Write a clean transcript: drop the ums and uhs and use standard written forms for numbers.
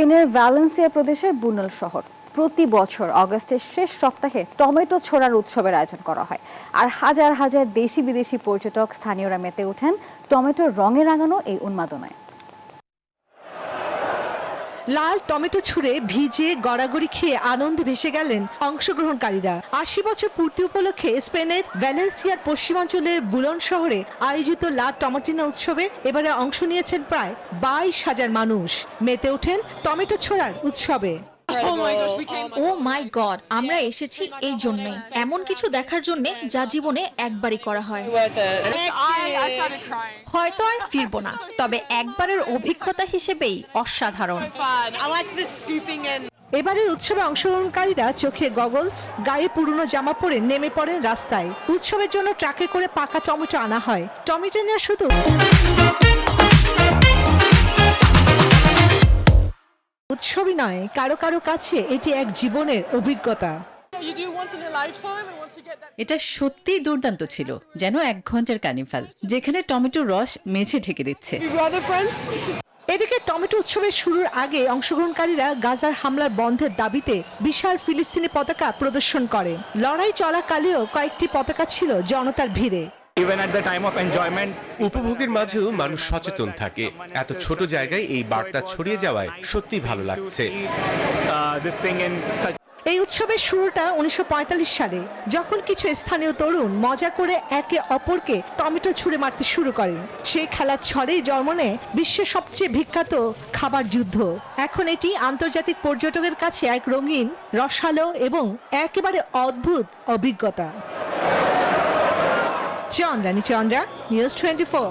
স্পেনের ভ্যালেন্সিয়া প্রদেশের বুনুল শহর প্রতি বছর অগস্টের শেষ সপ্তাহে টমেটো ছোড়ার উৎসবের আয়োজন করা হয়। আর হাজার হাজার দেশি বিদেশি পর্যটক স্থানীয়রা মেতে ওঠেন টমেটোর রঙে রাঙানো এই উন্মাদনায়। লাল টমেটো ছুঁড়ে ভিজে গড়াগড়ি খেয়ে আনন্দে ভেসে গেলেন অংশগ্রহণকারীরা। ৮০ বছর পূর্তি উপলক্ষে স্পেনের ভ্যালেন্সিয়ার পশ্চিমাঞ্চলের বুলন শহরে আয়োজিত লা টমেটিনা উৎসবে এবারে অংশ নিয়েছেন প্রায় ২২,০০০ মানুষ। মেতে ওঠেন টমেটো ছোড়ার উৎসবে। ও মাই গড, আমরা এসেছি এই জন্যই, এমন কিছু দেখার জন্য যা জীবনে একবারই করা হয়। হয়তো আর ফিরবো না, তবে একবারের অভিজ্ঞতা হিসেবেই অসাধারণ। এবারের উৎসবে অংশগ্রহণকারীরা চোখে গগলস, গায়ে পুরনো জামা পরে নেমে পড়েন রাস্তায়। উৎসবের জন্য ট্রাকে করে পাকা টমেটো আনা হয়। টমেটো নেওয়া শুধু উৎসবই নয়, কারো কারো কাছে এটি এক জীবনের অভিজ্ঞতা। এটা সত্যিই দুর্দান্ত ছিল, যেন ১ ঘন্টার কার্নিভাল, যেখানে টমেটোর রস মেঝে ঢেকে দিচ্ছে। এদিকে টমেটো উৎসবের শুরুর আগে অংশগ্রহণকারীরা গাজার হামলার বন্ধের দাবিতে বিশাল ফিলিস্তিনি পতাকা প্রদর্শন করে। লড়াই চলাকালেও কয়েকটি পতাকা ছিল জনতার ভিড়ে। উপভোগের মাঝেও মানুষ সচেতন থাকে। এত ছোট জায়গায় এই বার্তা ছড়িয়ে যাওয়ায় সত্যি ভালো লাগছে। এই উৎসবের শুরুটা ১৯৪৫ সালে, যখন কিছু স্থানীয় তরুণ মজা করে একে অপরকে টমেটো ছুঁড়ে মারতে শুরু করেন। সেই খেলার ছড়েই জন্ম নেয় বিশ্বের সবচেয়ে বিখ্যাত খাবার যুদ্ধ। এখন এটি আন্তর্জাতিক পর্যটকের কাছে এক রঙিন, রসালো এবং একেবারে অদ্ভুত অভিজ্ঞতা। চন্দ্রানী চন্দ্রা, নিউজ 24।